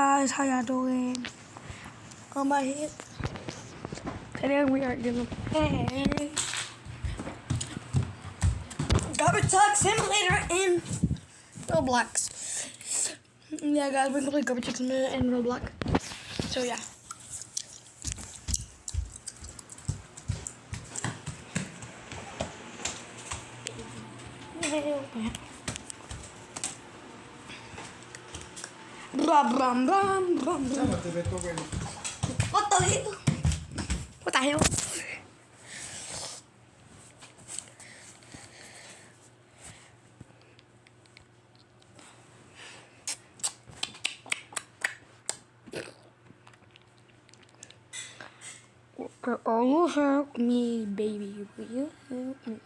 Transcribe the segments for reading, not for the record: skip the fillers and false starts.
Guys, how y'all doing? On my head. Today we are gonna play Garbage Truck Simulator in Roblox. Yeah, guys, we're gonna play Garbage Truck Simulator in Roblox. So yeah. Brum, brum, brum, brum, brum. What the hell? What the hell? Will you help me, baby? Will you help me?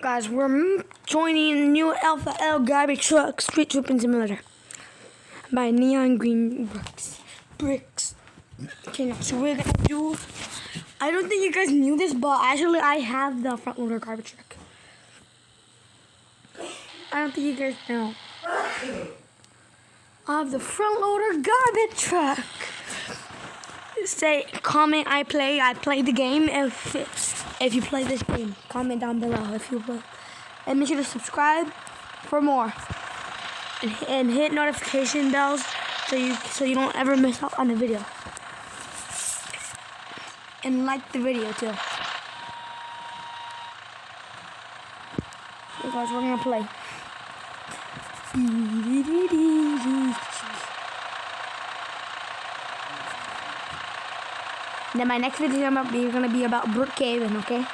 Guys, we're joining new Alpha L Garbage Truck Street Trooping Simulator by Neon Green Bricks. Okay, now, so we're gonna do. I don't think you guys knew this, but actually, I have the front loader garbage truck. I don't think you guys know. I have the front loader garbage truck. Say, comment, I play the game. If you play this game, comment down below if you play. And make sure to subscribe for more. And hit notification bells so you don't ever miss out on a video. And like the video too. So guys, we're gonna play. Then my next video is gonna be about Brookhaven, okay?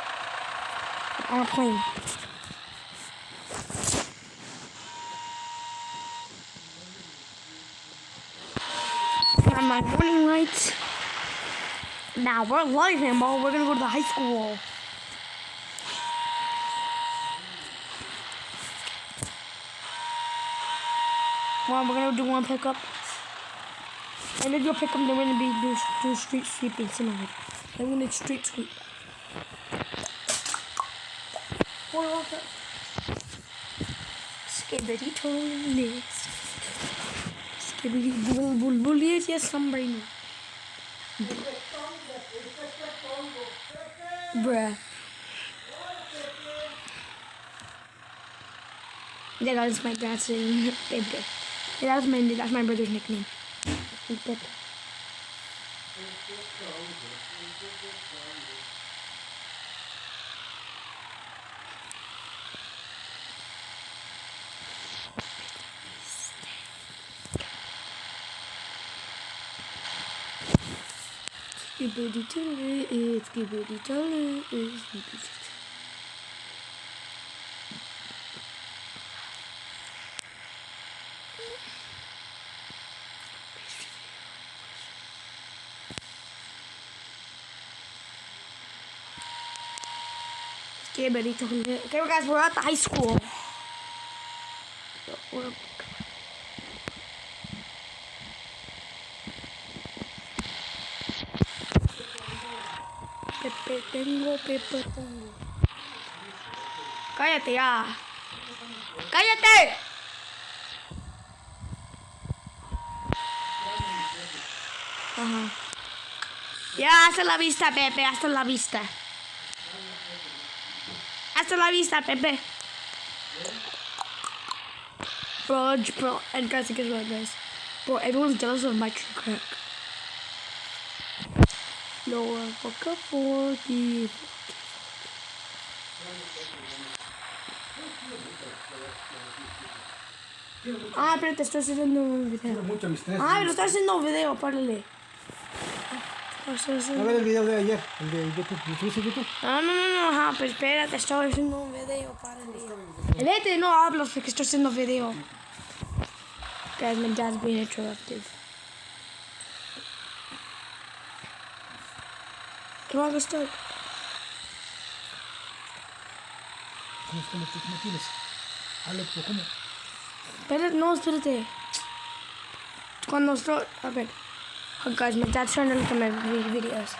On a plane. On my morning lights. Now we're live, bro. We're gonna go to the high school. Well, we're gonna do one pickup. And then you'll pick up, then we're gonna do street sweeping simulator. Then we're gonna street sweep. Skibbity toilet. Skibbity bull yes, somebody. Bruh. Yeah, that's my dad's name. Yeah, that's my brother's nickname. Skibbity toilet, skibbity toilet, skibbity. Okay, guys, we're at the high school. Pepe tengo. Cállate ya. ¡Cállate! Ajá. Ya, hasta la vista, Pepe, hasta la vista. Hasta la vista, Pepe. Bro, and guys, guess what, guys? Bro, everyone's jealous of my tree crack. Lower, fuck 40. Ah, pero te estoy haciendo un video. Ah, pero estoy haciendo un video, párale. A ver el video de ayer, el de YouTube. ¿Lo subiste a YouTube? No, ajá, pero espérate, estoy haciendo un video, párale. El este no hablo porque estoy haciendo video. Guys, my dad's being interrupted. ¿Cómo hago esto? ¿Cómo tienes? Habla, ¿cómo? Espérate. Cuando estoy... A ver. Oh, guys, my dad's trying to look at my videos.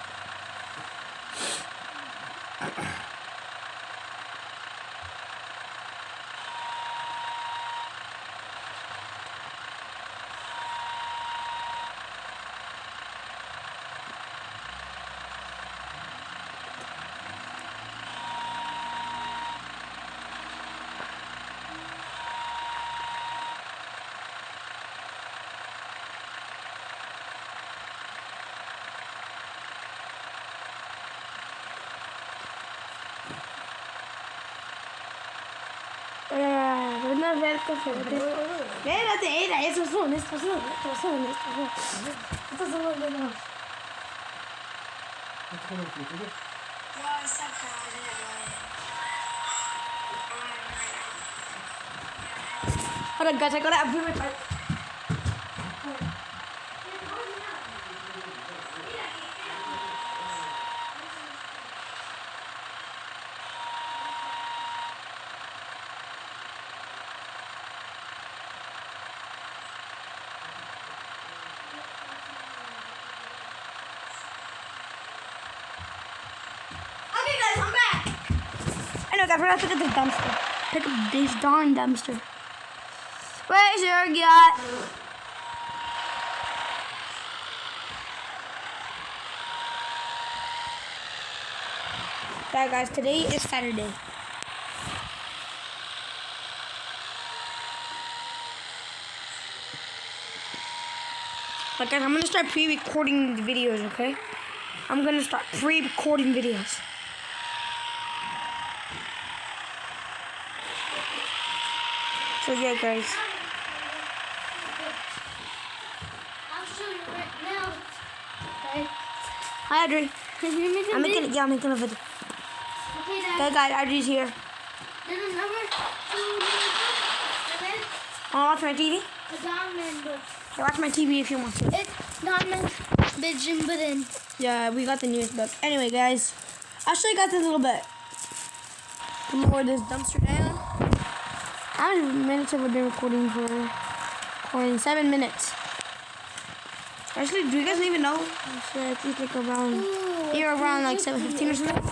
a ver qué fue. Espérate, era, estos son. Estos son los demás. Ahora, guys, I gotta be right back. Okay, guys, I'm back. I know, guys, we're gonna pick up this dumpster. Pick up this darn dumpster. Where's your yacht? Alright, guys, today is Saturday. But guys, I'm gonna start pre-recording the videos, okay? I'm gonna start pre-recording videos. So yeah, guys. I'll show you right now. Okay. Hi, Audrey. I'm making a video. Okay, Dad. Okay, guys, Audrey's here. Then number 2. And then Wanna watch my TV? a diamond book. Okay, watch my TV if you want to. It's diamond vision button. Yeah, we got the newest book. Anyway, guys, I'll show you guys this a little bit. Lower this dumpster down. How many minutes have we been recording for? Recording 7 minutes. Actually, do you guys even know? So I think like around, you're around like 7:15 or something.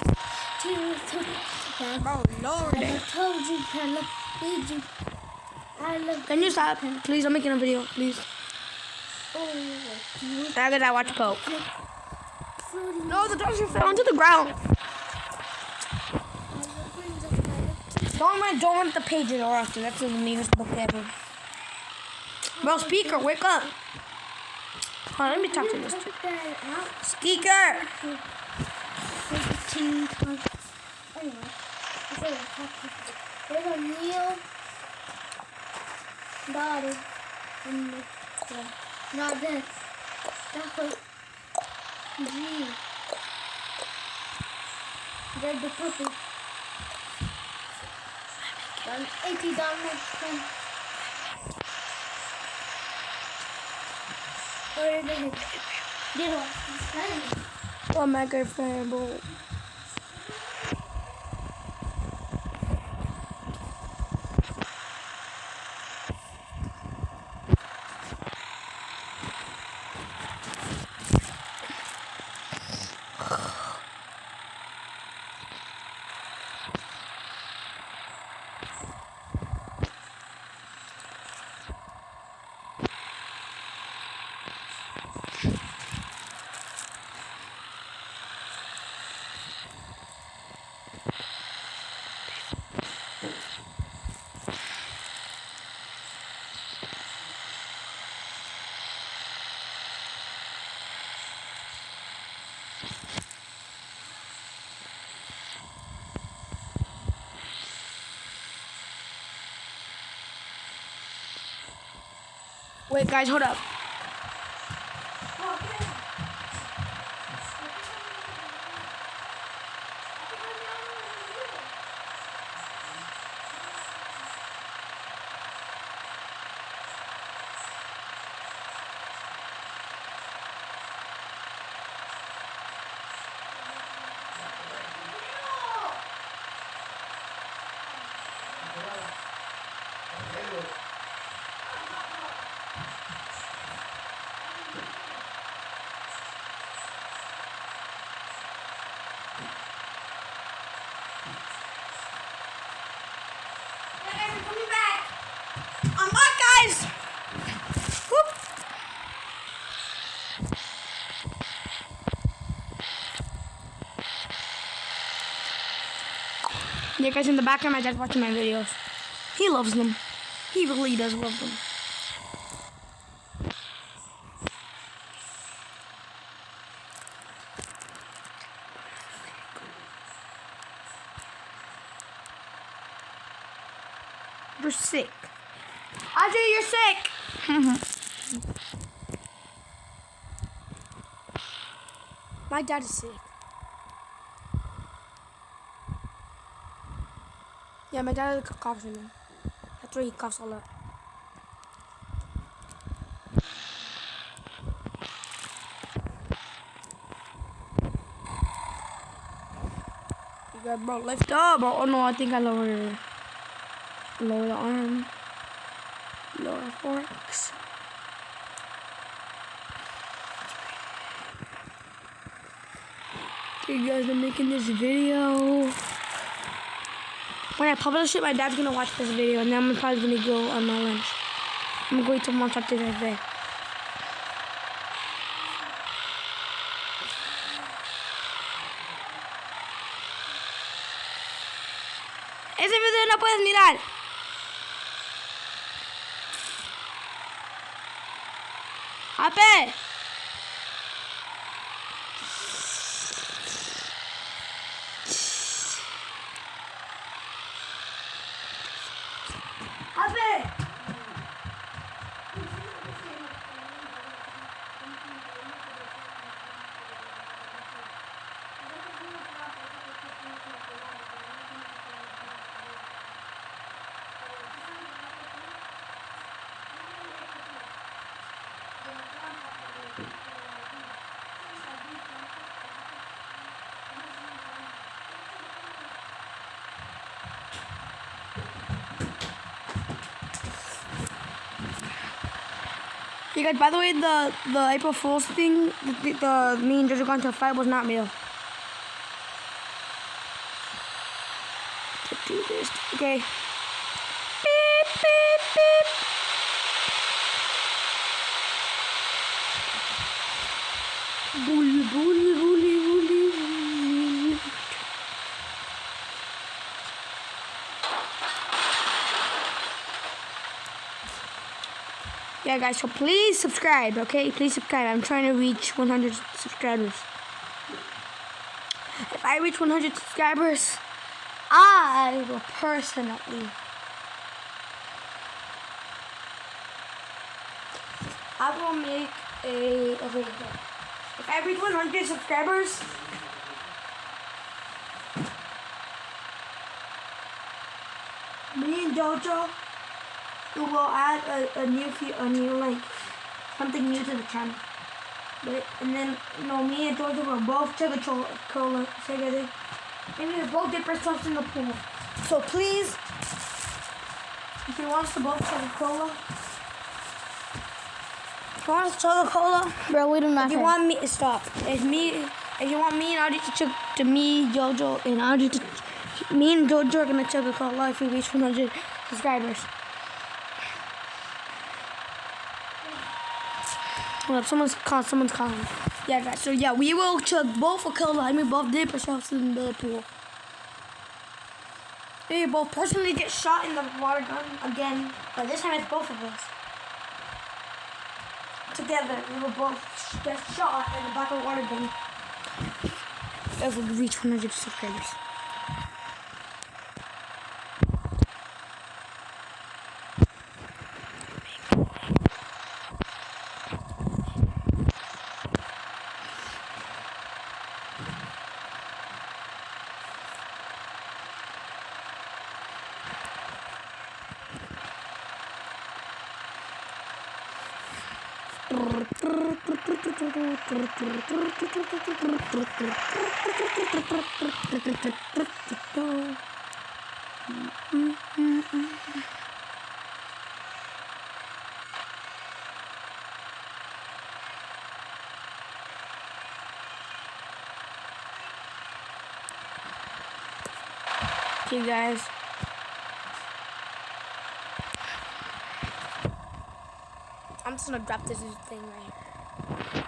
Oh Lord! I told you, Pella. Did you? I love. Can you stop? Please, I'm making a video, please. Oh, I gotta watch Pope. No, the dumpster fell onto the ground. Don't run the pages or after. That's the meanest book ever. Bro, speaker, wake up. Hold on, let me talk to this chick. Speaker! There's a Neil body in the not this. That's what G. There's the puppy. $80 pen. Where is it? Oh my girlfriend, bro. Wait, guys, hold up. I'm back, guys. Whoop. Yeah, guys, in the background, my dad's watching my videos. He loves them. He really does love them. sick. Audrey, you're sick. My dad is sick. Yeah, my dad coughs in him. That's why he coughs a lot. You got bro, lift up, bro. Oh no, I think I lower the arm. Lower forks. You guys been making this video. When I publish it, my dad's gonna watch this video, and then I'm probably gonna go on my lunch. I'm going to lunch after that day. Ese video no puedes mirar. Ape. Ape. You guys, by the way, the April Fool's thing, the me and Jojo going to a fight was not real. To do this, okay. Beep, beep, beep. Bully, bully, bully, bully, bully. Yeah, guys, so please subscribe, okay? Please subscribe. I'm trying to reach 100 subscribers. If I reach 100 subscribers, I will personally... I will make a... Okay, if I reach 100 subscribers... Me and Jojo... we will add a new like something new to the channel. But and then me and Georgia will both chug a cola together. And we will both dip ourselves in the pool. So please, if you want us to both chug a cola, Bro, we do not. if you want me to stop, if you want me and Audrey to chug to me, Jojo and Audrey to me and Jojo are gonna chug a cola if we reach 100 subscribers. Well, someone's calling. Yeah, guys. So yeah, we will chug both a cola and we both dip ourselves in the pool. We both personally get shot in the water gun again, but this time it's both of us. Together, we will both get shot in the back of the water gun if we reach 100 subscribers. Okay, guys. I'm just gonna drop this thing right here.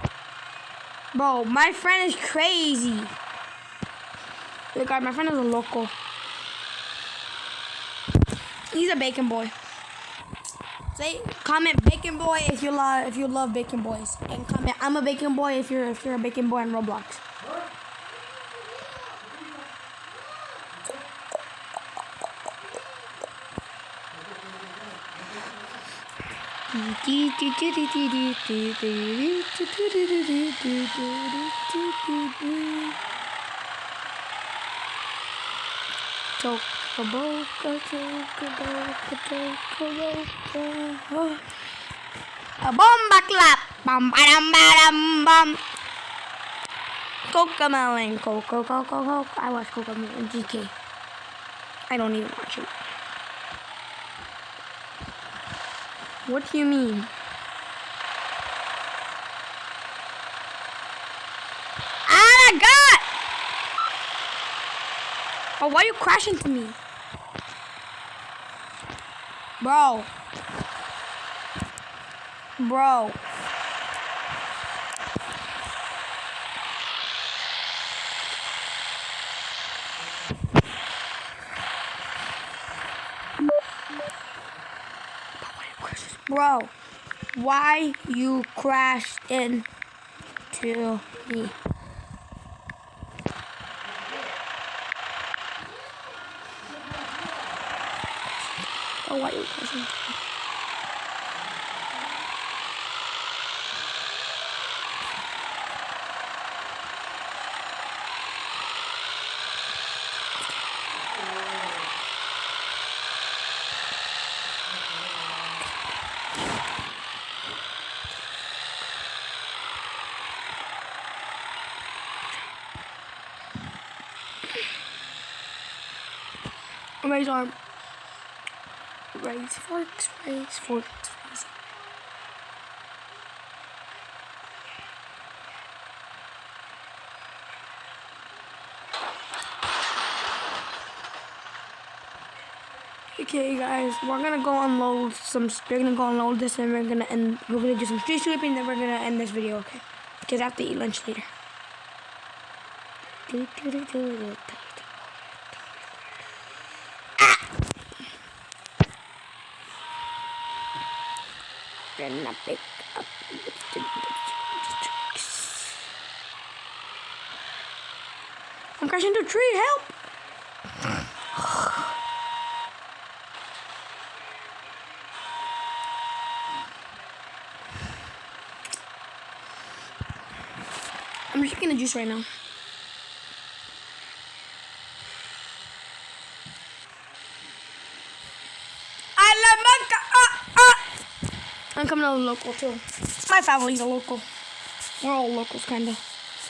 Bro, my friend is crazy. Look, guys, my friend is a loco. He's a bacon boy. Say, comment bacon boy if you love bacon boys, and comment I'm a bacon boy if you're a bacon boy on Roblox. Tokaboka, tokaboka, tokaboka. A bomba clap. Bum bam bam bum. Cocomelon, Coco. I watch Cocomelon GK. I don't even watch it. What do you mean? Ah, my God! Oh, why are you crashing to me? Bro. Bro, why you crashed into me? Oh, why you crashing into me? Raise arm. Raise forks. Okay, guys, we're gonna go unload some. We're gonna go unload this, and we're gonna end. We're gonna do some street sweeping, then we're gonna end this video. Okay? Because I have to eat lunch later. Gonna pick up. I'm crashing into a tree. Help! I'm just drinking the juice right now. I'm coming to the local too. My family's a local. We're all locals, kinda.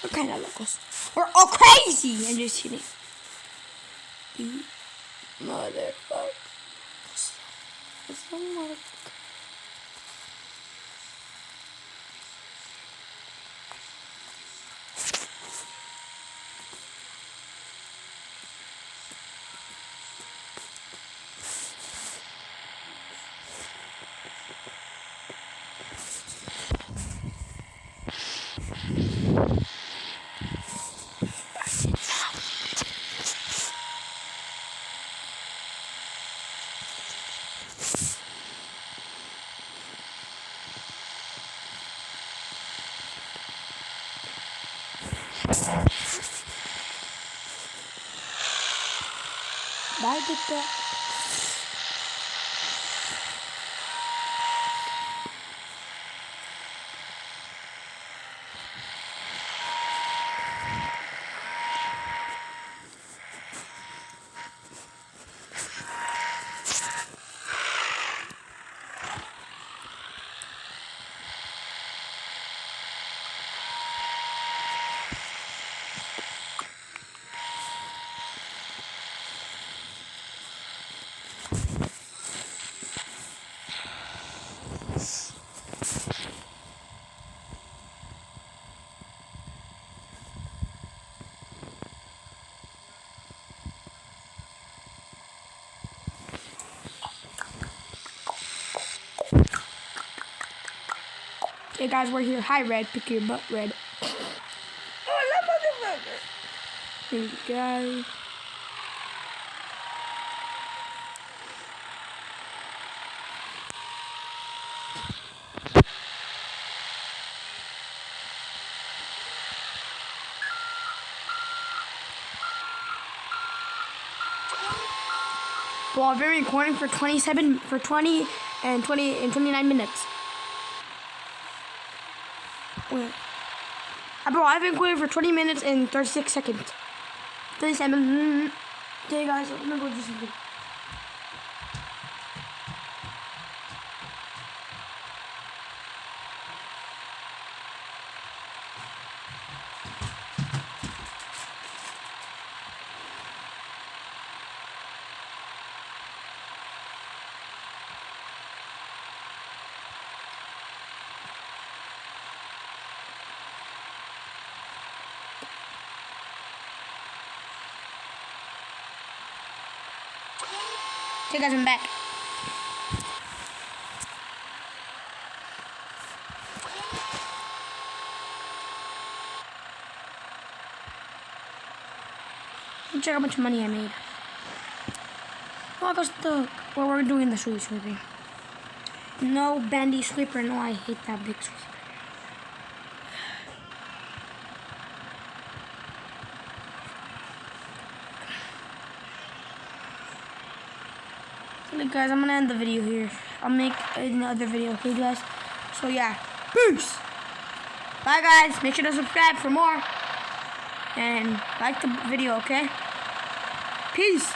We're kinda locals. We're all crazy! I'm just kidding. You motherfucker. Bye, Victor. Hey guys, we're here. Hi, Red. Pick your butt, Red. Oh, that motherfucker. Here you go. Well, I've been recording for 20 and 29 minutes. Wait. Bro, I've been quitting for 20 minutes and 36 seconds. 37. Okay, guys, I'm gonna go do something. Okay, guys, I'm back. Let's check how much money I made. Oh, I got stuck. Well, we're doing the sweeping. No, bendy sweeper. No, I hate that big sweeper. Look, guys, I'm gonna end the video here. I'll make another video, okay, guys? So, yeah. Peace! Bye, guys. Make sure to subscribe for more. And like the video, okay? Peace!